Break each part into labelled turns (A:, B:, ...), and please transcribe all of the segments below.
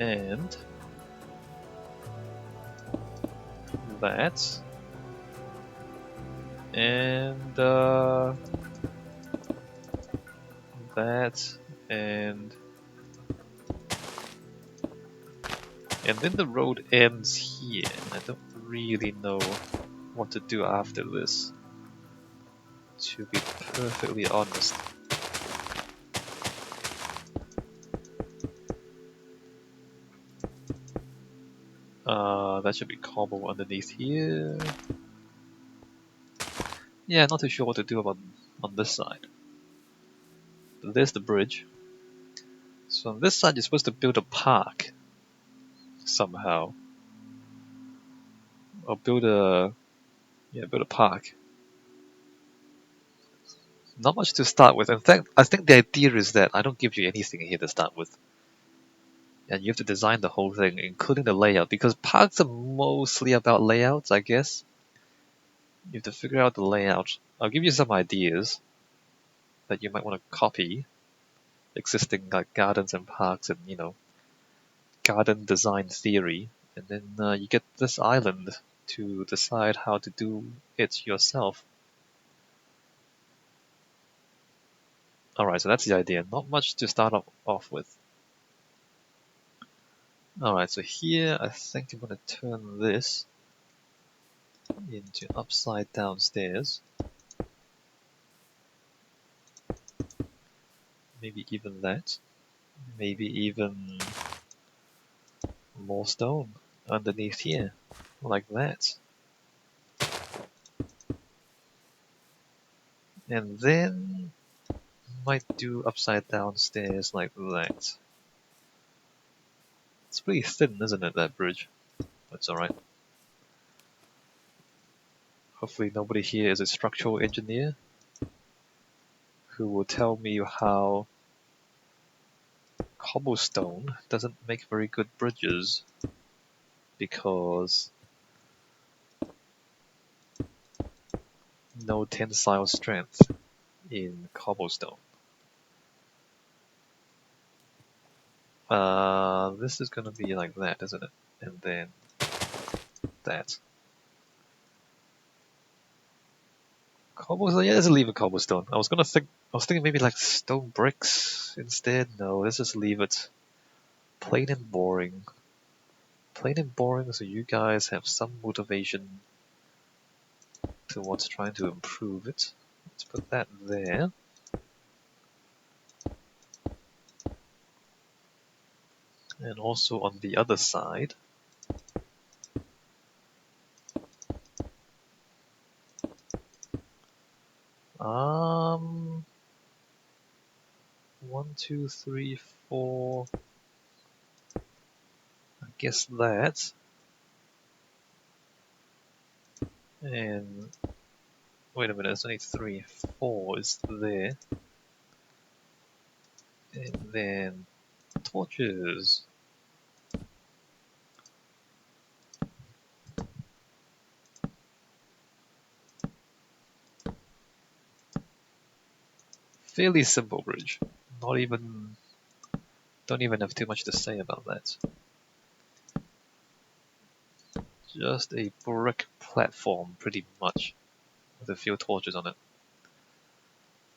A: and that, and that, and then the road ends here, and I don't really know what to do after this, to be perfectly honest. That should be cobble underneath here. Yeah, not too sure what to do about on this side. But there's the bridge. So on this side you're supposed to build a park somehow. Or build a park. Not much to start with. In fact, I think the idea is that I don't give you anything here to start with. And you have to design the whole thing, including the layout, because parks are mostly about layouts, I guess. You have to figure out the layout. I'll give you some ideas that you might want to copy existing like gardens and parks and garden design theory, and then you get this island to decide how to do it yourself. Alright, so that's the idea. Not much to start off with. Alright, so here I think I'm going to turn this into upside down stairs. Maybe even that. Maybe even more stone underneath here, like that. And then might do upside down stairs like that. It's pretty thin, isn't it, that bridge? That's alright. Hopefully nobody here is a structural engineer who will tell me how cobblestone doesn't make very good bridges because no tensile strength in cobblestone. This is gonna be like that, isn't it? And then that. Cobblestone? Yeah, let's leave it cobblestone. I was thinking maybe like stone bricks instead. No, let's just leave it plain and boring. Plain and boring so you guys have some motivation towards trying to improve it. Let's put that there. And also on the other side. One, two, three, four. I guess that. And wait a minute, there's only 3. 4 is there. And then torches. Fairly simple bridge. Don't even have too much to say about that. Just a brick platform, pretty much, with a few torches on it.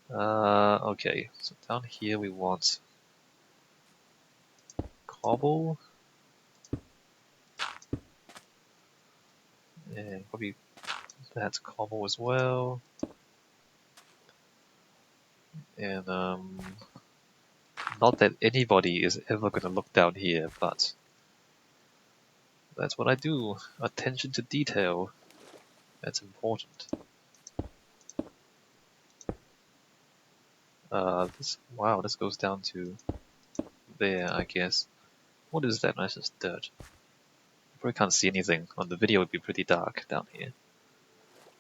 A: Okay, so down here we want cobble. And probably that's cobble as well. And not that anybody is ever gonna look down here, but that's what I do. Attention to detail. That's important. Wow, this goes down to there, I guess. What is that? That's just dirt. I probably can't see anything. On the video, it'd be pretty dark down here.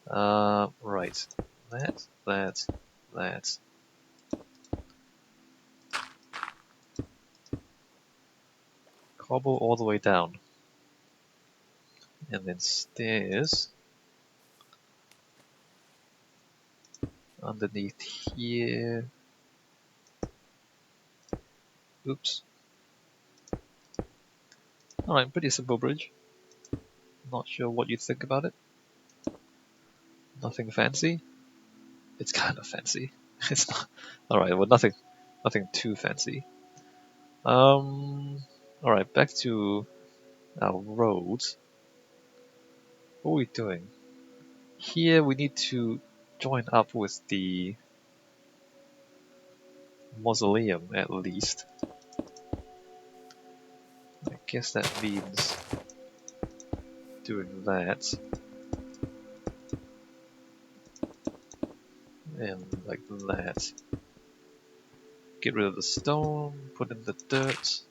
A: Right. That. Cobble all the way down. And then stairs underneath here. Oops. Alright, pretty simple bridge. Not sure what you think about it. Nothing fancy. It's kind of fancy. It's not. Alright, well nothing too fancy. Alright, back to our roads. What are we doing? Here we need to join up with the mausoleum at least. I guess that means doing that. And like that. Get rid of the stone, put in the dirt.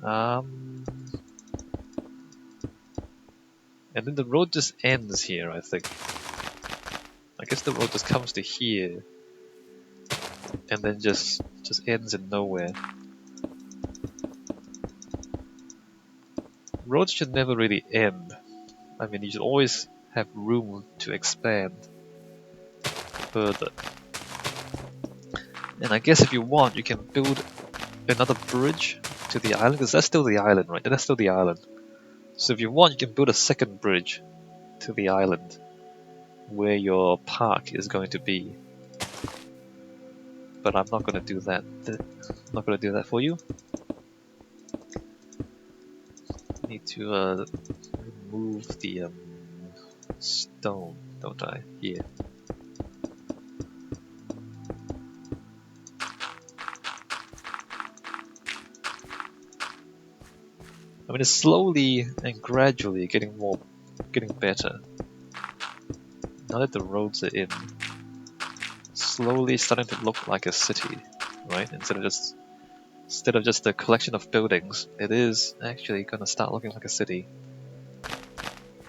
A: And then the road just ends here, I think. I guess the road just comes to here and then just ends in nowhere. Roads should never really end. I mean, you should always have room to expand further. And I guess if you want, you can build another bridge to the island, because that's still the island, right? That's still the island. So if you want, you can build a second bridge to the island where your park is going to be. But I'm not going to do that. I'm not going to do that for you. Need to remove the stone, don't I? Here. I mean, it's slowly and gradually getting better. Now that the roads are in, slowly starting to look like a city, right? Instead of just a collection of buildings, it is actually gonna start looking like a city.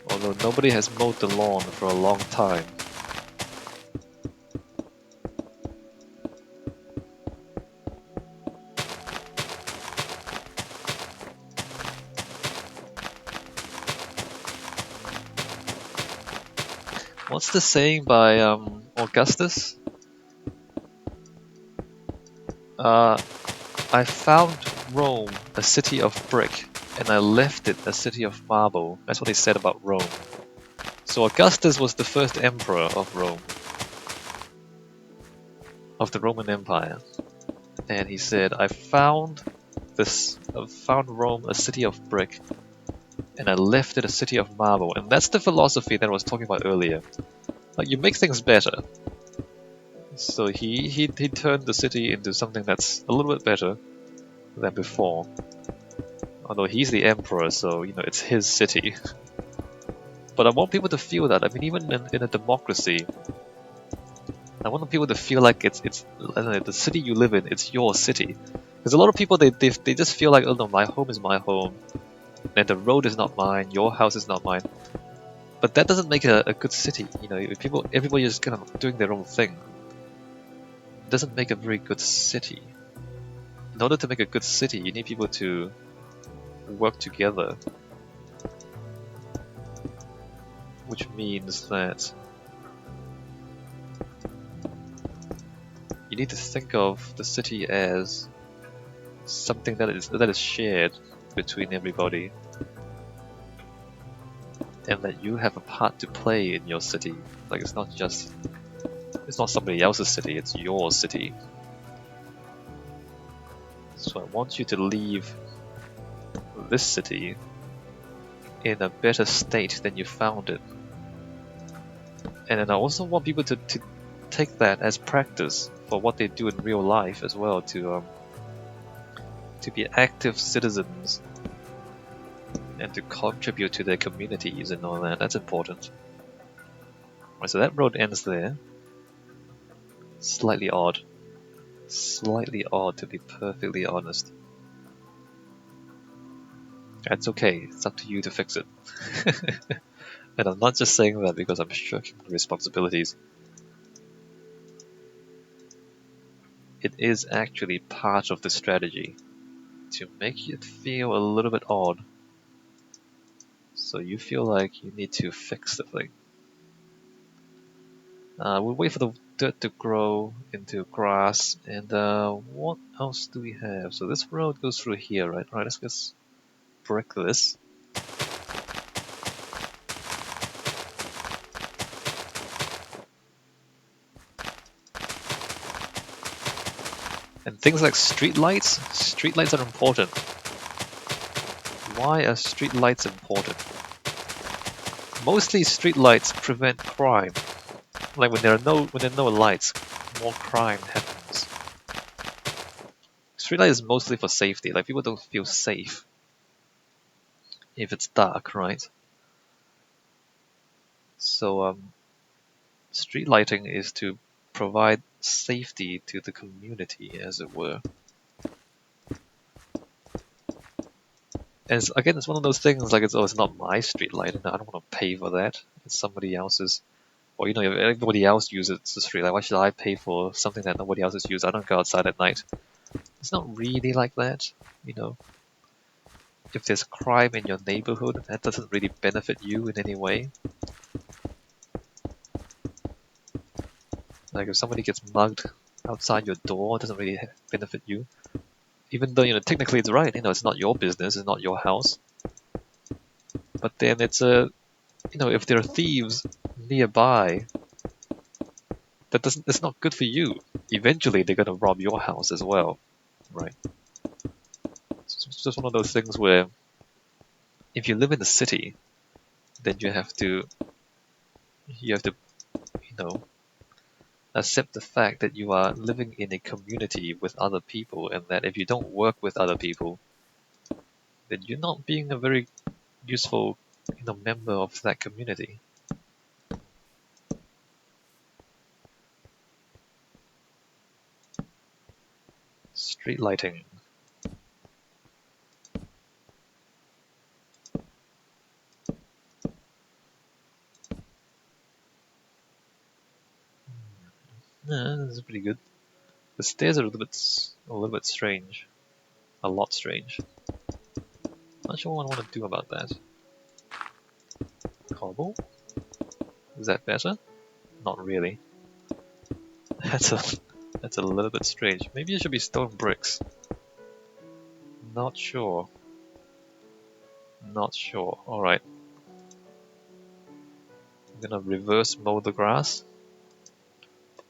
A: Although nobody has mowed the lawn for a long time. What's the saying by Augustus? I found Rome a city of brick, and I left it a city of marble. That's what he said about Rome. So Augustus was the first emperor of Rome, of the Roman Empire, and he said, I found Rome a city of brick, and I left it a city of marble. And that's the philosophy that I was talking about earlier. Like, you make things better. So he turned the city into something that's a little bit better than before. Although he's the emperor, so you know it's his city. But I want people to feel that. I mean, even in a democracy, I want people to feel like it's I don't know, the city you live in. It's your city. Because a lot of people they just feel like, oh no, my home is my home, and the road is not mine, your house is not mine. But that doesn't make a good city. You know, if everybody is kind of doing their own thing, it doesn't make a very good city. In order to make a good city, you need people to work together, which means that you need to think of the city as something that is shared between everybody, and that you have a part to play in your city. Like, it's not somebody else's city, it's your city. So I want you to leave this city in a better state than you found it. And then I also want people to take that as practice for what they do in real life as well, to be active citizens and to contribute to their communities and all that. That's important. Right, so that road ends there. Slightly odd. Slightly odd, to be perfectly honest. That's okay, it's up to you to fix it. And I'm not just saying that because I'm shirking responsibilities. It is actually part of the strategy to make it feel a little bit odd. So you feel like you need to fix the thing. We'll wait for the dirt to grow into grass, and what else do we have? So this road goes through here, right? Alright, let's brick this. And things like streetlights. Streetlights are important. Why are streetlights important? Mostly streetlights prevent crime. Like when there are no lights, more crime happens. Streetlight is mostly for safety. Like people don't feel safe if it's dark, right? So street lighting is to provide safety to the community, as it were. And again, it's one of those things like it's not my street light, and I don't want to pay for that. It's somebody else's. Or if everybody else uses the street light, why should I pay for something that nobody else has used? I don't go outside at night. It's not really like that, If there's crime in your neighborhood, that doesn't really benefit you in any way. Like if somebody gets mugged outside your door, it doesn't really benefit you. Even though, technically it's right, it's not your business, it's not your house. But then it's if there are thieves nearby, it's not good for you. Eventually they're gonna rob your house as well, right? It's just one of those things where if you live in the city, then you have to, accept the fact that you are living in a community with other people, and that if you don't work with other people, then you're not being a very useful, member of that community. Street lighting. Yeah, this is pretty good. The stairs are a little bit strange. A lot strange. Not sure what I want to do about that. Cobble? Is that better? Not really. That's a little bit strange. Maybe it should be stone bricks. Not sure. Not sure. Alright. I'm gonna reverse mow the grass.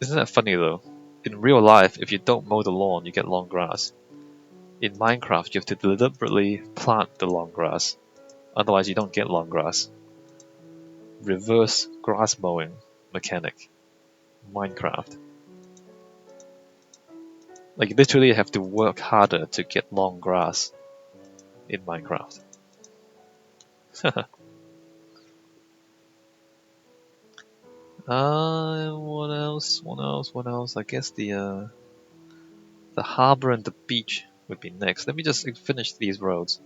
A: Isn't that funny though? In real life, if you don't mow the lawn, you get long grass. In Minecraft, you have to deliberately plant the long grass. Otherwise, you don't get long grass. Reverse grass mowing mechanic. Minecraft. Like, you literally have to work harder to get long grass in Minecraft. What else? What else? I guess the harbor and the beach would be next. Let me just finish these roads.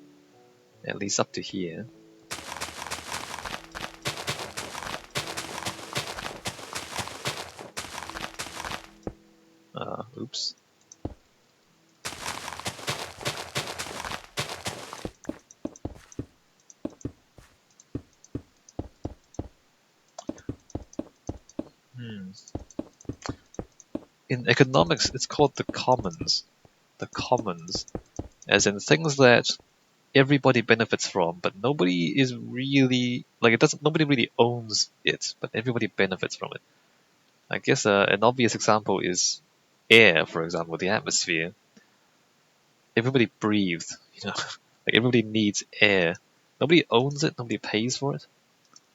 A: At least up to here. Oops. In economics, it's called the commons. The commons. As in things that everybody benefits from, but nobody is really... nobody really owns it, but everybody benefits from it. I guess an obvious example is air, for example, the atmosphere. Everybody breathes, Like everybody needs air. Nobody owns it, nobody pays for it.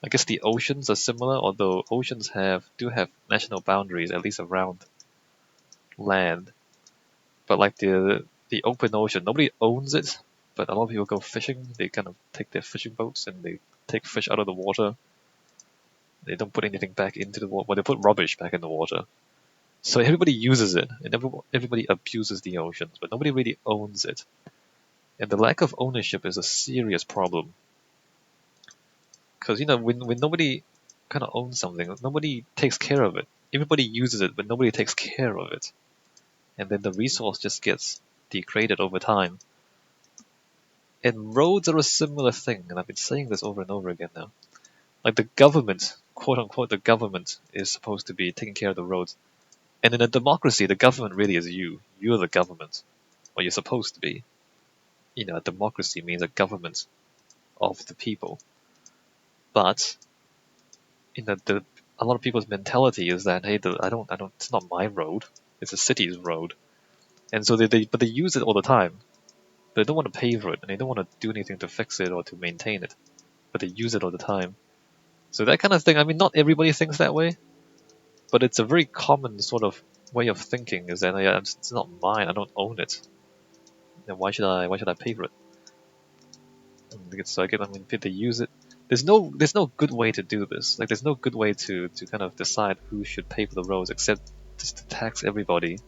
A: I guess the oceans are similar, although oceans do have national boundaries, at least around land. But like the open ocean, nobody owns it, but a lot of people go fishing. They kind of take their fishing boats and they take fish out of the water. They don't put anything back into the water. Well, they put rubbish back in the water. So everybody uses it, and everybody abuses the oceans, but nobody really owns it. And the lack of ownership is a serious problem. Because, when nobody kind of owns something, nobody takes care of it. Everybody uses it, but nobody takes care of it. And then the resource just gets degraded over time. And roads are a similar thing, and I've been saying this over and over again now. Like the government, quote unquote, the government is supposed to be taking care of the roads. And in a democracy, the government really is you. You're the government. Or you're supposed to be. a democracy means a government of the people. But the a lot of people's mentality is that, hey, I don't, it's not my road, it's the city's road, and so but they use it all the time. They don't want to pay for it, and they don't want to do anything to fix it or to maintain it, but they use it all the time. So that kind of thing. I mean, not everybody thinks that way, but it's a very common sort of way of thinking. Is that, yeah, it's not mine. I don't own it. Then why should I? Why should I pay for it? So again, I mean, if they use it. There's no good way to do this. Like, there's no good way to kind of decide who should pay for the roads except just to tax everybody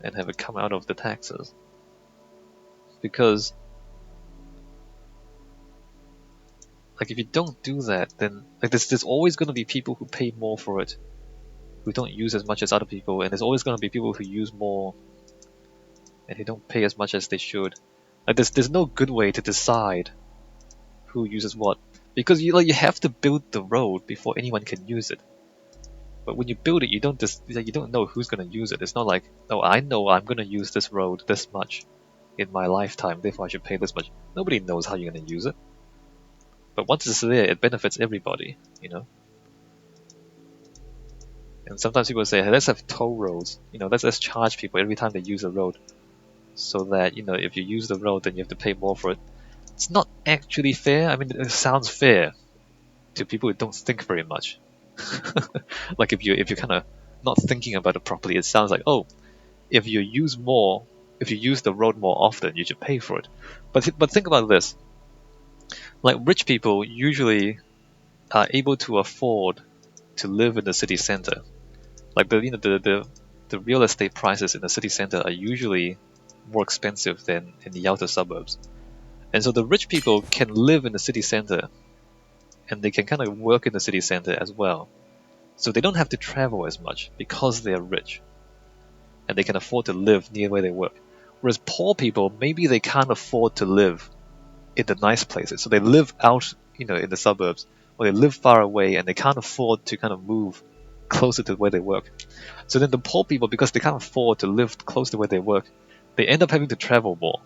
A: and have it come out of the taxes. Because, like, if you don't do that, then like there's always going to be people who pay more for it, who don't use as much as other people, and there's always going to be people who use more and who don't pay as much as they should. Like, there's no good way to decide who uses what, because you have to build the road before anyone can use it. But when you build it, you don't know who's going to use it. It's not like, oh, I know I'm going to use this road this much in my lifetime, therefore I should pay this much. Nobody knows how you're going to use it. But once it's there, it benefits everybody, And sometimes people say, hey, let's have toll roads. Let's charge people every time they use a road, so that if you use the road, then you have to pay more for it. It's not actually fair. I mean, it sounds fair to people who don't think very much. Like, if you're kind of not thinking about it properly, it sounds like, oh, if you use the road more often, you should pay for it. But think about this. Like, rich people usually are able to afford to live in the city center. Like, the real estate prices in the city center are usually more expensive than in the outer suburbs. And so the rich people can live in the city center, and they can kind of work in the city center as well. So they don't have to travel as much because they're rich, and they can afford to live near where they work. Whereas poor people, maybe they can't afford to live in the nice places, so they live out, in the suburbs, or they live far away, and they can't afford to kind of move closer to where they work. So then the poor people, because they can't afford to live close to where they work, they end up having to travel more.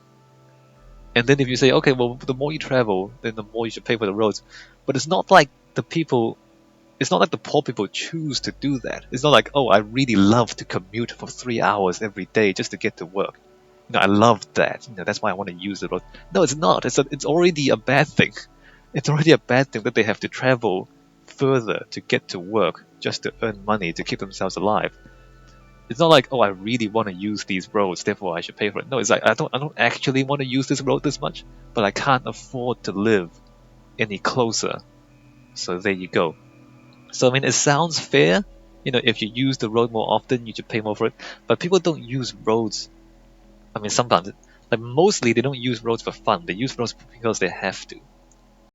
A: And then if you say, okay, well, the more you travel, then the more you should pay for the roads. But it's not like the poor people choose to do that. It's not like, oh, I really love to commute for 3 hours every day just to get to work. I love that. That's why I want to use the road. No, it's not. It's already a bad thing. It's already a bad thing that they have to travel further to get to work just to earn money to keep themselves alive. It's not like, oh, I really want to use these roads, therefore I should pay for it. No, it's like, I don't actually want to use this road this much, but I can't afford to live any closer. So there you go. So I mean, it sounds fair. If you use the road more often, you should pay more for it. But people don't use roads. I mean, sometimes, like, mostly they don't use roads for fun. They use roads because they have to.